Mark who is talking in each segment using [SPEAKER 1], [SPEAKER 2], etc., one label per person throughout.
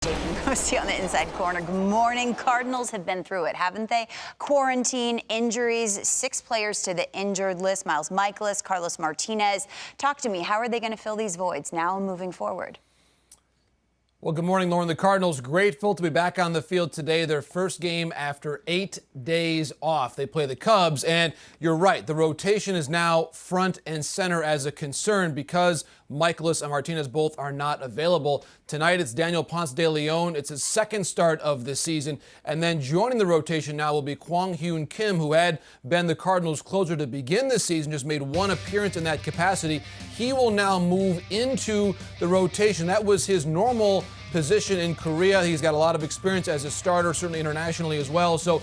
[SPEAKER 1] Morosi on the inside corner. Good morning. Cardinals have been through it, haven't they? Quarantine, injuries, 6 players to the injured list. Miles Michaelis, Carlos Martinez. Talk to me. How are they going to fill these voids now and moving forward?
[SPEAKER 2] Well, good morning, Lauren. The Cardinals grateful to be back on the field today, their first game after 8 days off. They play the Cubs, and you're right, the rotation is now front and center as a concern because Michaelis and Martinez both are not available. Tonight it's Daniel Ponce de Leon. It's his second start of this season, and then joining the rotation now will be Kwang Hyun Kim, who had been the Cardinals' closer to begin this season, just made one appearance in that capacity. He will now move into the rotation. That was his normal position in Korea. He's got a lot of experience as a starter, certainly internationally as well. So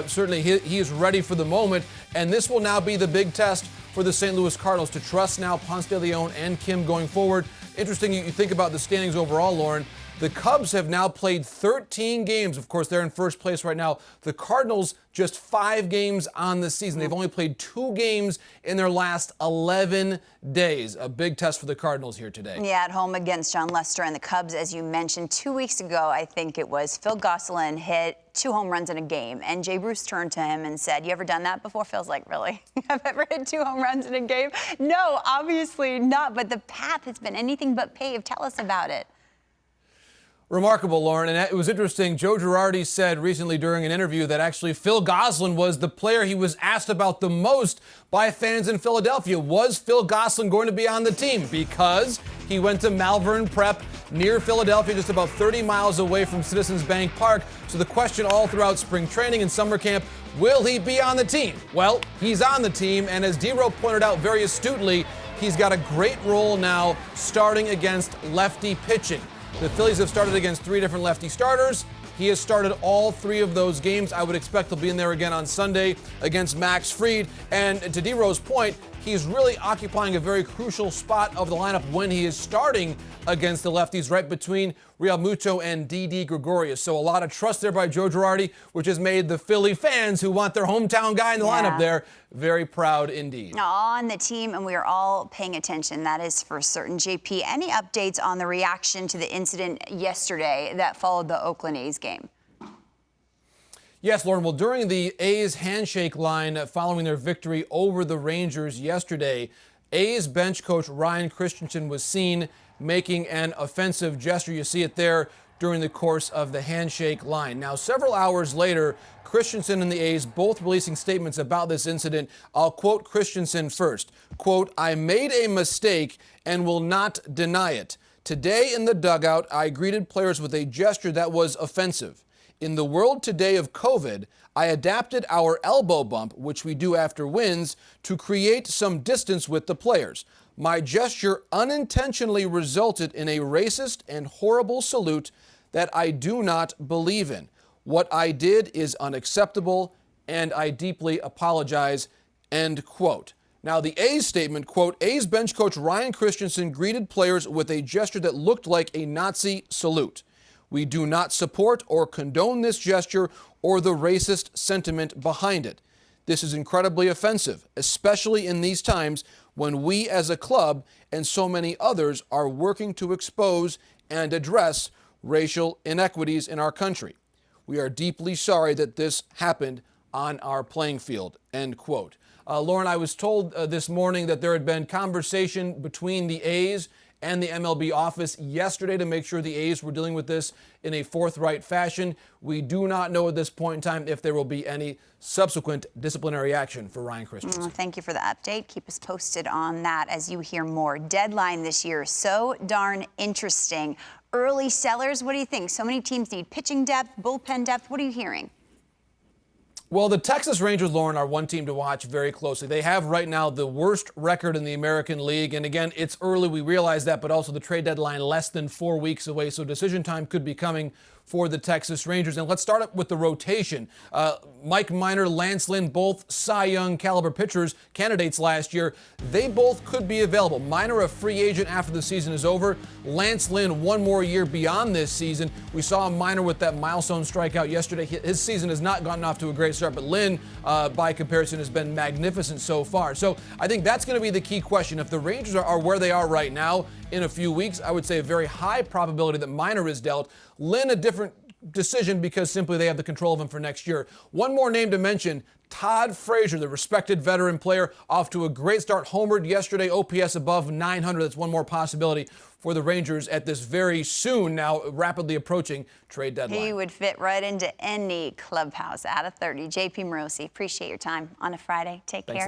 [SPEAKER 2] certainly he is ready for the moment. And this will now be the big test for the St. Louis Cardinals to trust now Ponce de Leon and Kim going forward. Interesting, you think about the standings overall, Lauren. The Cubs have now played 13 games. Of course, they're in first place right now. The Cardinals, just 5 games on the season. They've only played 2 games in their last 11 days. A big test for the Cardinals here today.
[SPEAKER 1] Yeah, at home against John Lester and the Cubs, as you mentioned. 2 weeks ago, I think it was, Phil Gosselin hit 2 home runs in a game. And Jay Bruce turned to him and said, "You ever done that before?" Phil's like, "Really? I've ever hit 2 home runs in a game?" No, obviously not. But the path has been anything but paved. Tell us about it.
[SPEAKER 2] Remarkable, Lauren. And it was interesting. Joe Girardi said recently during an interview that actually Phil Gosselin was the player he was asked about the most by fans in Philadelphia. Was Phil Gosselin going to be on the team? Because he went to Malvern Prep near Philadelphia, just about 30 miles away from Citizens Bank Park. So the question all throughout spring training and summer camp, will he be on the team? Well, he's on the team. And as D-Row pointed out very astutely, he's got a great role now starting against lefty pitching. The Phillies have started against 3 different lefty starters. He has started all 3 of those games. I would expect he'll be in there again on Sunday against Max Fried. And to D-Row's point, he's really occupying a very crucial spot of the lineup when he is starting against the lefties, right between Real Muto and Didi Gregorius. So a lot of trust there by Joe Girardi, which has made the Philly fans who want their hometown guy in the lineup there very proud indeed.
[SPEAKER 1] On the team, and we are all paying attention, that is for certain. JP, any updates on the reaction to the incident yesterday that followed the Oakland A's game?
[SPEAKER 2] Yes, Lauren. Well, during the A's handshake line following their victory over the Rangers yesterday, A's bench coach Ryan Christensen was seen making an offensive gesture. You see it there during the course of the handshake line. Now, several hours later, Christensen and the A's both releasing statements about this incident. I'll quote Christensen first. Quote, "I made a mistake and will not deny it. Today in the dugout, I greeted players with a gesture that was offensive. In the world today of COVID, I adapted our elbow bump, which we do after wins, to create some distance with the players. My gesture unintentionally resulted in a racist and horrible salute that I do not believe in. What I did is unacceptable, and I deeply apologize," end quote. Now, the A's statement, quote, "A's bench coach Ryan Christensen greeted players with a gesture that looked like a Nazi salute. We do not support or condone this gesture or the racist sentiment behind it. This is incredibly offensive, especially in these times when we as a club and so many others are working to expose and address racial inequities in our country. We are deeply sorry that this happened on our playing field," end quote. Lauren, I was told this morning that there had been conversation between the A's and the MLB office yesterday to make sure the A's were dealing with this in a forthright fashion. We do not know at this point in time if there will be any subsequent disciplinary action for Ryan Christensen.
[SPEAKER 1] Thank you for the update. Keep us posted on that as you hear more. Deadline this year, so darn interesting. Early sellers, what do you think? So many teams need pitching depth, bullpen depth. What are you hearing?
[SPEAKER 2] Well, the Texas Rangers, Lauren, are one team to watch very closely. They have right now the worst record in the American League. And again, it's early, we realize that, but also the trade deadline less than 4 weeks away. So decision time could be coming for the Texas Rangers. And let's start up with the rotation. Mike Minor, Lance Lynn, both Cy Young caliber pitchers, candidates last year. They both could be available. Minor, a free agent after the season is over. Lance Lynn, 1 more year beyond this season. We saw Minor with that milestone strikeout yesterday. His season has not gotten off to a great start, but Lynn, by comparison, has been magnificent so far. So I think that's going to be the key question. If the Rangers are where they are right now in a few weeks, I would say a very high probability that Minor is dealt. Lynn, a different decision because simply they have the control of him for next year. One more name to mention, Todd Frazier, the respected veteran player, off to a great start. Homered yesterday, OPS above 900. That's one more possibility for the Rangers at this very soon, now rapidly approaching trade deadline.
[SPEAKER 1] He would fit right into any clubhouse out of 30. JP Morosi, appreciate your time on a Friday. Take care.